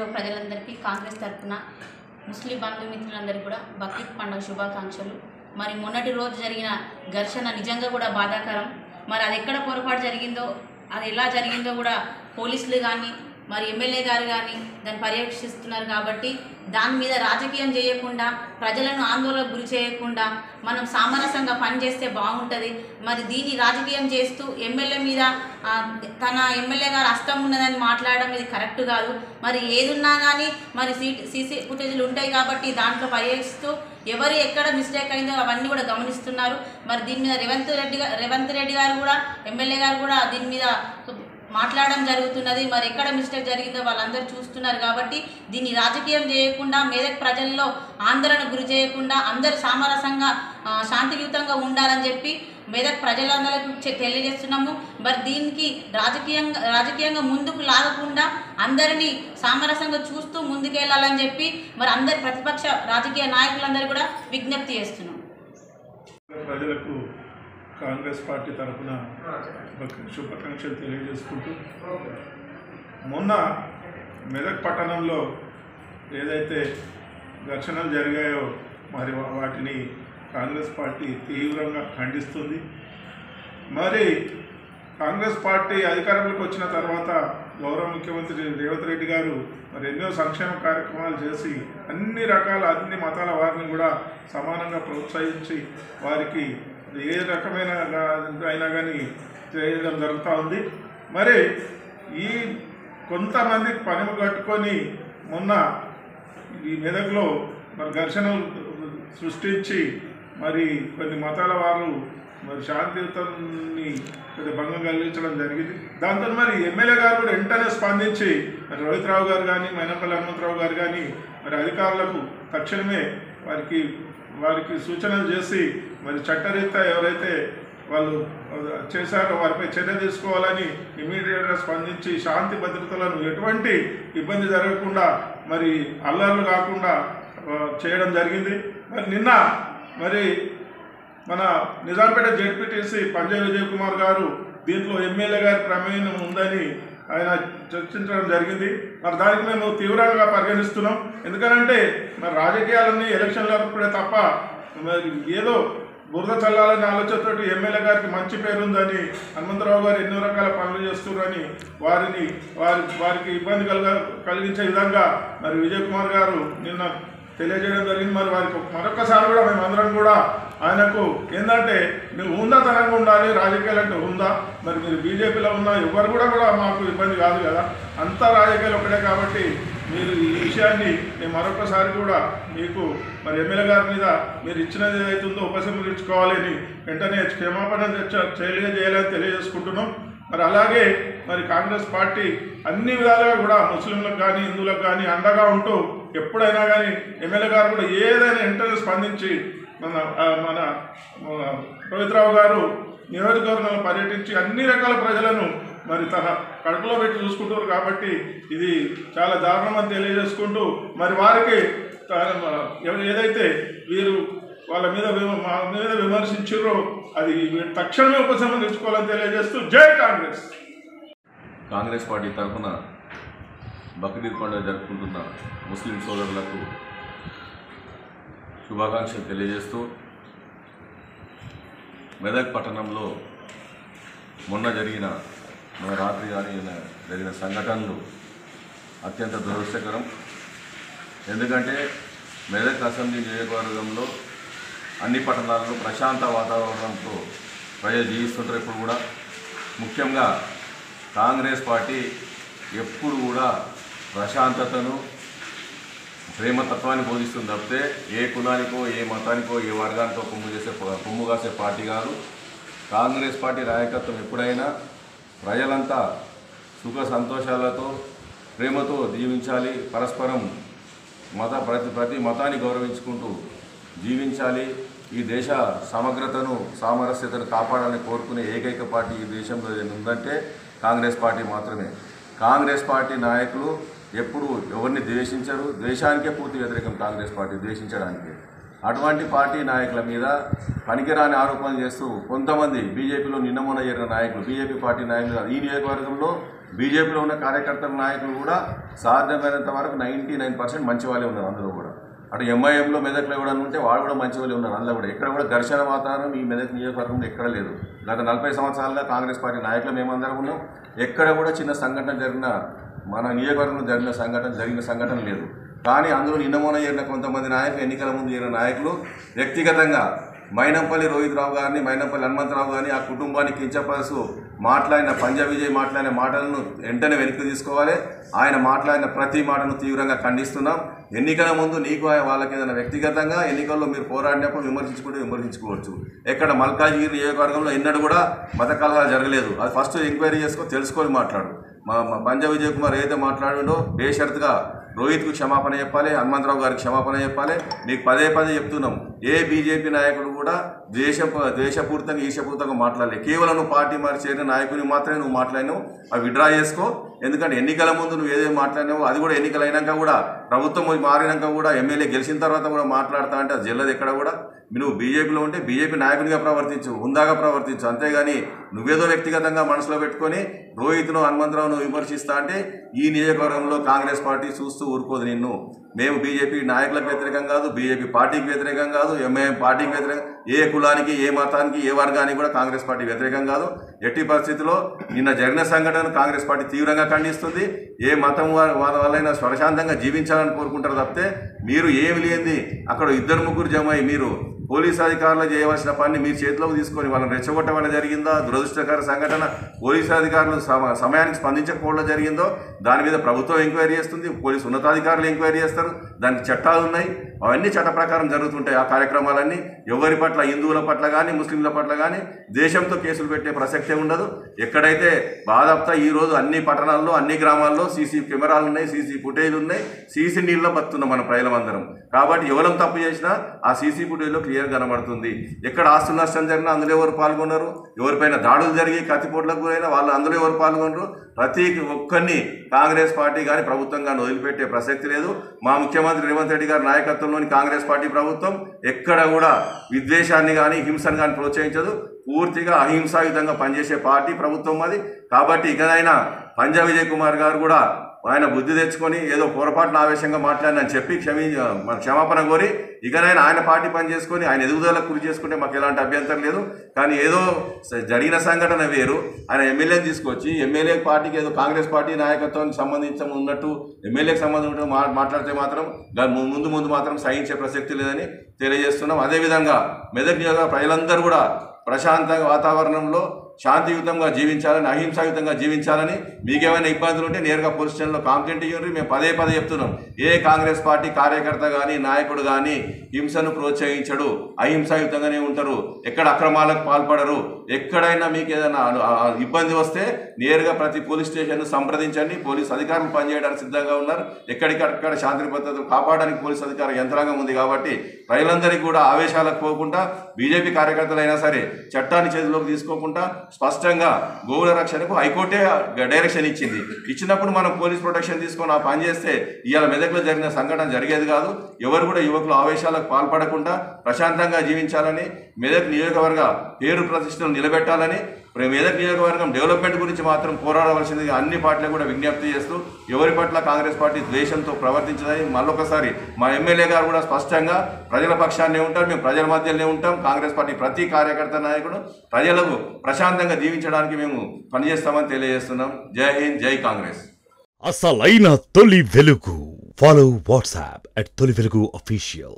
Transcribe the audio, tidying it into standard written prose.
నియోజకవర్గ ప్రజలందరికీ కాంగ్రెస్ తరఫున ముస్లిం బంధుమిత్రులందరికీ కూడా బక్రీద్ పండుగ శుభాకాంక్షలు. మరి మొన్నటి రోజు జరిగిన ఘర్షణ నిజంగా కూడా బాధాకరం. మరి అది ఎక్కడ పొరపాటు జరిగిందో, అది ఎలా జరిగిందో కూడా పోలీసులు కానీ మరి ఎమ్మెల్యే గారు కానీ దాన్ని పర్యవేక్షిస్తున్నారు. కాబట్టి దాని మీద రాజకీయం చేయకుండా, ప్రజలను ఆందోళనకు గురి చేయకుండా మనం సామరస్యంగా పనిచేస్తే బాగుంటుంది. మరి దీన్ని రాజకీయం చేస్తూ ఎమ్మెల్యే మీద తన ఎమ్మెల్యే గారు హస్తం ఉన్నదని మాట్లాడడం ఇది కరెక్ట్ కాదు. మరి ఏదున్నా కానీ మరి సీసీ ఫుటేజ్లు ఉంటాయి కాబట్టి దాంట్లో పర్యవేక్షిస్తూ ఎవరు ఎక్కడ మిస్టేక్ అయిందో అవన్నీ కూడా గమనిస్తున్నారు. మరి దీని మీద రేవంత్ రెడ్డి గారు కూడా ఎమ్మెల్యే గారు కూడా దీని మీద మాట్లాడడం జరుగుతున్నది. మరి ఎక్కడ మిస్టేక్ జరిగిందో వాళ్ళందరూ చూస్తున్నారు. కాబట్టి దీన్ని రాజకీయం చేయకుండా, మెదక్ ప్రజల్లో ఆందోళన గురి చేయకుండా అందరూ సామరస్యంగా శాంతియుతంగా ఉండాలని చెప్పి మెదక్ ప్రజలందరికీ తెలియజేస్తున్నాము. మరి దీనికి రాజకీయంగా ముందుకు లాగకుండా అందరినీ సామరస్యంగా చూస్తూ ముందుకెళ్లాలని చెప్పి మరి అందరి ప్రతిపక్ష రాజకీయ నాయకులందరూ కూడా విజ్ఞప్తి చేస్తున్నాం. ప్రజలకు కాంగ్రెస్ పార్టీ తరఫున శుభాకాంక్షలు తెలియజేసుకుంటూ, మొన్న మెదక్ పట్టణంలో ఏదైతే ఘర్షణలు జరిగాయో మరి వాటిని కాంగ్రెస్ పార్టీ తీవ్రంగా ఖండిస్తుంది. మరి కాంగ్రెస్ పార్టీ అధికారంలోకి వచ్చిన తర్వాత గౌరవ ముఖ్యమంత్రి రేవంత్ రెడ్డి గారు మరి ఎన్నో సంక్షేమ కార్యక్రమాలు చేసి అన్ని మతాల వారిని కూడా సమానంగా ప్రోత్సహించి వారికి ఏ రకమైన అయినా కానీ చేయడం జరుగుతూ ఉంది. మరి ఈ కొంతమంది పనిము కట్టుకొని మొన్న ఈ మెదక్లో మరి ఘర్షణలు సృష్టించి మరి కొన్ని మతాల వారు మరి శాంతియుతాన్ని కొద్దిగా భంగం కలిగించడం జరిగింది. దాంతో మరి ఎమ్మెల్యే గారు కూడా వెంటనే స్పందించి మరి రోహిత్ రావు గారు కానీ మైనంపల్లి హనుమంతరావు గారు కానీ మరి అధికారులకు తక్షణమే వారికి సూచనలు చేసి మరి చట్టరీత్యా ఎవరైతే వాళ్ళు చేశారో వారిపై చర్య తీసుకోవాలని ఇమీడియట్గా స్పందించి శాంతి భద్రతలను ఎటువంటి ఇబ్బంది జరగకుండా మరి అల్లర్లు కాకుండా చేయడం జరిగింది. మరి నిన్న మరి మన నిజాంపేట జెడ్పీటీసీ పంజాబ్ విజయ్ కుమార్ గారు దీంట్లో ఎమ్మెల్యే గారి ప్రమేయం ఉందని ఆయన చర్చించడం జరిగింది. మరి దానికి మేము తీవ్రంగా పరిగణిస్తున్నాం. ఎందుకనంటే మరి రాజకీయాలన్నీ ఎలక్షన్లప్పుడే తప్ప మరి ఏదో బురద చల్లాలనే ఆలోచనతో ఎమ్మెల్యే గారికి మంచి పేరుందని, హనుమంతరావు గారు ఎన్నో రకాల పనులు చేస్తున్నారని వారికి ఇబ్బంది కలిగించే విధంగా మరి విజయ్ కుమార్ గారు నిన్న తెలియజేయడం జరిగింది. మరి వారికి మరొకసారి కూడా మేమందరం కూడా ఆయనకు ఏంటంటే నువ్వు హుందాతనంగా ఉండాలి, రాజకీయాలు అంటే ఉందా, మరి మీరు బీజేపీలో ఉన్నా ఎవరు కూడా మాకు ఇబ్బంది కాదు కదా, అంతా రాజకీయాలు ఒకటే. కాబట్టి మీరు ఈ విషయాన్ని నేను మరొకసారి కూడా మీకు మరి ఎమ్మెల్యే గారి మీద మీరు ఇచ్చినది ఏదైతుందో ఉపసంహరించుకోవాలని వెంటనే క్షమాపణ చేయాలని తెలియజేసుకుంటున్నాం. మరి అలాగే మరి కాంగ్రెస్ పార్టీ అన్ని విధాలుగా కూడా ముస్లింలకు కానీ హిందువులకు కానీ అండగా ఉంటూ ఎప్పుడైనా కానీ ఎమ్మెల్యే గారు కూడా ఏదైనా వెంటనే స్పందించి మన రోహిత్ రావు గారు నియోజకవర్గంలో పర్యటించి అన్ని రకాల ప్రజలను మరి తన కడుపులో పెట్టి చూసుకుంటారు. కాబట్టి ఇది చాలా దారుణమని తెలియజేసుకుంటూ మరి వారికి ఏదైతే వీరు వాళ్ళ మీద మా మీద విమర్శించారో అది తక్షణమే ఉపసంహరించుకోవాలని తెలియజేస్తూ జై కాంగ్రెస్. కాంగ్రెస్ పార్టీ తరఫున బక్రీద్ పండుగ జరుపుకుంటున్న ముస్లిం సోదరులకు శుభాకాంక్షలు తెలియజేస్తూ, మెదక్ పట్టణంలో మొన్న రాత్రి జరిగిన సంఘటనలు అత్యంత దురదృష్టకరం. ఎందుకంటే మెదక్ అసెంబ్లీ నియోజకవర్గంలో అన్ని పట్టణాల్లో ప్రశాంత వాతావరణంతో ప్రజలు జీవిస్తుంటారు. ఎప్పుడు కూడా ముఖ్యంగా కాంగ్రెస్ పార్టీ ఎప్పుడు కూడా ప్రశాంతతను, ప్రేమతత్వాన్ని బోధిస్తుంది తప్పితే ఏ కులానికో ఏ మతానికో ఏ వర్గానికో కొమ్ము కాసే పార్టీ కాదు. కాంగ్రెస్ పార్టీ నాయకత్వం ఎప్పుడైనా ప్రజలంతా సుఖ సంతోషాలతో ప్రేమతో జీవించాలి, పరస్పరం ప్రతి మతాన్ని గౌరవించుకుంటూ జీవించాలి. ఈ దేశ సమగ్రతను సామరస్యతను కాపాడాలని కోరుకునే ఏకైక పార్టీ ఈ దేశంలో ఉందంటే కాంగ్రెస్ పార్టీ మాత్రమే. కాంగ్రెస్ పార్టీ నాయకులు ఎప్పుడు ఎవరిని ద్వేషించరు, ద్వేషానికే పూర్తి వ్యతిరేకం కాంగ్రెస్ పార్టీ, ద్వేషించడానికి. అటువంటి పార్టీ నాయకుల మీద పనికిరాని ఆరోపణలు చేస్తూ కొంతమంది బీజేపీలో నిన్న మొన్న జరిగిన నాయకులు, బీజేపీ పార్టీ నాయకులు ఈ నియోజకవర్గంలో బీజేపీలో ఉన్న కార్యకర్తల నాయకులు కూడా సాధ్యమైనంత వరకు 99% మంచి వాళ్ళే ఉన్నారు అందులో కూడా. అటు ఎంఐఎంలో మెదక్లో కూడా ఉంటే వాళ్ళు కూడా మంచి వాళ్ళే ఉన్నారు అందులో కూడా. ఎక్కడ కూడా ఘర్షణ వాతావరణం ఈ మెదక్ నియోజకవర్గంలో ఎక్కడ లేదు. గత 40 సంవత్సరాలుగా కాంగ్రెస్ పార్టీ నాయకులు మేమందరం ఉన్నాం. ఎక్కడ కూడా చిన్న సంఘటన జరిగిన మన నియోజకవర్గంలో జరిగిన సంఘటన లేదు. కానీ అందులో నిన్నమోన చేరిన కొంతమంది నాయకులు, ఎన్నికల ముందు చేరిన నాయకులు వ్యక్తిగతంగా మైనంపల్లి రోహిత్ రావు గారిని, మైనంపల్లి హనుమంతరావు గారిని ఆ కుటుంబాన్ని కించపరుస్తూ మాట్లాడిన పంజా విజయ్ మాట్లాడిన మాటలను వెంటనే వెనక్కి తీసుకోవాలి. ఆయన మాట్లాడిన ప్రతి మాటను తీవ్రంగా ఖండిస్తున్నాం. ఎన్నికల ముందు నీకు వాళ్ళకి ఏదైనా వ్యక్తిగతంగా ఎన్నికల్లో మీరు పోరాడినప్పుడు విమర్శించుకోవచ్చు. ఎక్కడ మల్కాజ్గిరి నియోజకవర్గంలో ఎన్నడూ కూడా మత కలహాలు జరగలేదు. అది ఫస్ట్ ఎంక్వైరీ తెలుసుకొని మాట్లాడు. మా పంజా విజయ్ కుమార్ ఏదైతే మాట్లాడిండో బేషరతుగా రోహిత్కు క్షమాపణ చెప్పాలి, హనుమంతరావు గారికి క్షమాపణ చెప్పాలి. మీకు పదే చెప్తున్నాం, ఏ బీజేపీ నాయకుడు కూడా ద్వేషపూరితంగా ఈర్ష్యపూరితంగా మాట్లాడలేదు. కేవలం నువ్వు పార్టీ మారి చేరిన నాయకుని మాత్రమే నువ్వు మాట్లాడినావు. అవి విడ్రా చేసుకో. ఎందుకంటే ఎన్నికల ముందు నువ్వు ఏదేమి మాట్లాడినావో అది కూడా ఎన్నికలు అయినాక కూడా, ప్రభుత్వం మారినాక కూడా, ఎమ్మెల్యే గెలిచిన తర్వాత కూడా మాట్లాడతా అంటే అది జల్లదు ఎక్కడ కూడా. నువ్వు బీజేపీలో ఉంటే బీజేపీ నాయకునిగా ప్రవర్తించు, హుందాగా ప్రవర్తించు. అంతేగాని నువ్వేదో వ్యక్తిగతంగా మనసులో పెట్టుకొని రోహిత్ను, హనుమంతరావును విమర్శిస్తా అంటే ఈ నియోజకవర్గంలో కాంగ్రెస్ పార్టీ చూస్తూ ఊరుకోదు నిన్ను. మేము బీజేపీ నాయకులకు వ్యతిరేకం కాదు, బీజేపీ పార్టీకి వ్యతిరేకం కాదు, ఎంఐఎం పార్టీకి వ్యతిరేకం, ఏ కులానికి, ఏ మతానికి, ఏ వర్గానికి కూడా కాంగ్రెస్ పార్టీ వ్యతిరేకం కాదు. ఎట్టి పరిస్థితుల్లో నిన్న జరిగిన సంఘటనను కాంగ్రెస్ పార్టీ తీవ్రంగా ఖండిస్తుంది. ఏ మతం వాళ్ళైనా ప్రశాంతంగా జీవించాలని కోరుకుంటారు తప్పితే మీరు ఏమి లేనిది అక్కడ 2-3 జమై మీరు పోలీసు అధికారులు చేయవలసిన పని మీరు చేతిలోకి తీసుకొని వాళ్ళని రెచ్చగొట్టడం జరిగిందో, దురదృష్టకర సంఘటన పోలీసు అధికారులు సమయానికి స్పందించకపోవడం జరిగిందో దాని మీద ప్రభుత్వం ఎంక్వైరీ చేస్తుంది, పోలీసు ఉన్నతాధికారులు ఎంక్వైరీ చేస్తారు. దానికి చట్టాలు ఉన్నాయి, అవన్నీ చట్ట ప్రకారం జరుగుతుంటాయి. ఆ కార్యక్రమాలన్నీ ఎవరి పట్ల, హిందువుల పట్ల కానీ ముస్లింల పట్ల కానీ దేశంతో కేసులు పెట్టే ప్రసక్తే ఉండదు. ఎక్కడైతే బాధాప్తా ఈరోజు అన్ని పట్టణాల్లో, అన్ని గ్రామాల్లో సీసీ కెమెరాలు ఉన్నాయి, సీసీ ఫుటేజ్లు ఉన్నాయి, సీసీ నీళ్ళలో బతున్నాం మన ప్రజలందరం. కాబట్టి ఎవరం తప్పు చేసినా ఆ సీసీ ఫుటేజ్లో క్లియర్ కనబడుతుంది. ఎక్కడ ఆస్తుల నష్టం జరిగినా అందులో ఎవరు పాల్గొన్నారు, ఎవరిపైన దాడులు జరిగి కత్తిపోట్లకు గురైనా వాళ్ళు అందులో ఎవరు పాల్గొన్నారు. ప్రతి ఒక్కరిని కాంగ్రెస్ పార్టీ కానీ ప్రభుత్వం కానీ వదిలిపెట్టే ప్రసక్తి లేదు. మా ముఖ్యమంత్రి రేవంత్ రెడ్డి గారి నాయకత్వంలోని కాంగ్రెస్ పార్టీ ప్రభుత్వం ఎక్కడ కూడా విద్వేషాన్ని కానీ హింసను కానీ ప్రోత్సహించదు. పూర్తిగా అహింసాయుతంగా పనిచేసే పార్టీ ప్రభుత్వం అది. కాబట్టి ఇకనైనా పంజా విజయ్ కుమార్ గారు కూడా ఆయన బుద్ధి తెచ్చుకొని ఏదో పొరపాటున ఆవేశంగా మాట్లాడినని చెప్పి క్షమాపణ కోరి ఇకనైనా ఆయన పార్టీ పని చేసుకొని ఆయన ఎదుగుదలకు కృషి చేసుకుంటే మాకు ఎలాంటి అభ్యంతరం లేదు. కానీ ఏదో జరిగిన సంఘటన వేరు, ఆయన ఎమ్మెల్యేని తీసుకొచ్చి ఎమ్మెల్యే పార్టీకి ఏదో కాంగ్రెస్ పార్టీ నాయకత్వానికి సంబంధించి ఉన్నట్టు ఎమ్మెల్యేకి సంబంధించి మాట్లాడితే మాత్రం ముందు మాత్రం సహించే ప్రసక్తి లేదని తెలియజేస్తున్నాం. అదేవిధంగా మెదక్ నియోజక ప్రజలందరూ కూడా ప్రశాంత వాతావరణంలో శాంతియుతంగా జీవించాలని, అహింసాయుతంగా జీవించాలని, మీకేమైనా ఇబ్బందులు ఉంటే నేరుగా పోలీస్ స్టేషన్లో కంప్లైంట్ ఇవ్వండి. మేము పదే చెప్తున్నాం, ఏ కాంగ్రెస్ పార్టీ కార్యకర్త కానీ నాయకుడు కానీ హింసను ప్రోత్సహించడు, అహింసాయుతంగానే ఉంటారు, ఎక్కడ అక్రమాలకు పాల్పడరు. ఎక్కడైనా మీకు ఏదైనా ఇబ్బంది వస్తే నేరుగా ప్రతి పోలీస్ స్టేషన్ సంప్రదించండి. పోలీస్ అధికారులు పనిచేయడానికి సిద్ధంగా ఉన్నారు. ఎక్కడికక్కడ శాంతి భద్రతలు కాపాడడానికి పోలీస్ అధికార యంత్రాంగం ఉంది. కాబట్టి ప్రజలందరికీ కూడా ఆవేశాలకు పోకుండా, బీజేపీ కార్యకర్తలైనా సరే చట్టాన్ని చేతిలోకి తీసుకోకుండా స్పష్టంగా గోవుల రక్షణకు హైకోర్టే డైరెక్షన్ ఇచ్చినప్పుడు మనం పోలీస్ ప్రొటెక్షన్ తీసుకొని ఆ పని చేస్తే ఇవాళ మెదక్లో జరిగిన సంఘటన జరిగేది కాదు. ఎవరు కూడా యువకులు ఆవేశాలకు పాల్పడకుండా ప్రశాంతంగా జీవించాలని, మెదక్ నియోజకవర్గ పేరు ప్రతిష్టలు నిలబెట్టాలని, మెదక్ నియోజకవర్గం డెవలప్మెంట్ గురించి మాత్రం పోరాడవలసిందిగా అన్ని పార్టీలు కూడా విజ్ఞప్తి చేస్తూ ఎవరి పట్ల కాంగ్రెస్ పార్టీ ద్వేషంతో ప్రవర్తించదని మళ్ళొకసారి మా ఎమ్మెల్యే గారు కూడా స్పష్టంగా ప్రజల పక్షాన్నే ఉంటారు, మేము ప్రజల మధ్యలోనే ఉంటాం. కాంగ్రెస్ పార్టీ ప్రతి కార్యకర్త నాయకుడు ప్రజలకు ప్రశాంతంగా జీవించడానికి మేము పనిచేస్తామని తెలియజేస్తున్నాం. జై హింద్, జై కాంగ్రెస్. అసలైన తొలి వెలుగు. ఫాలో వాట్సాప్ @తొలి వెలుగు official.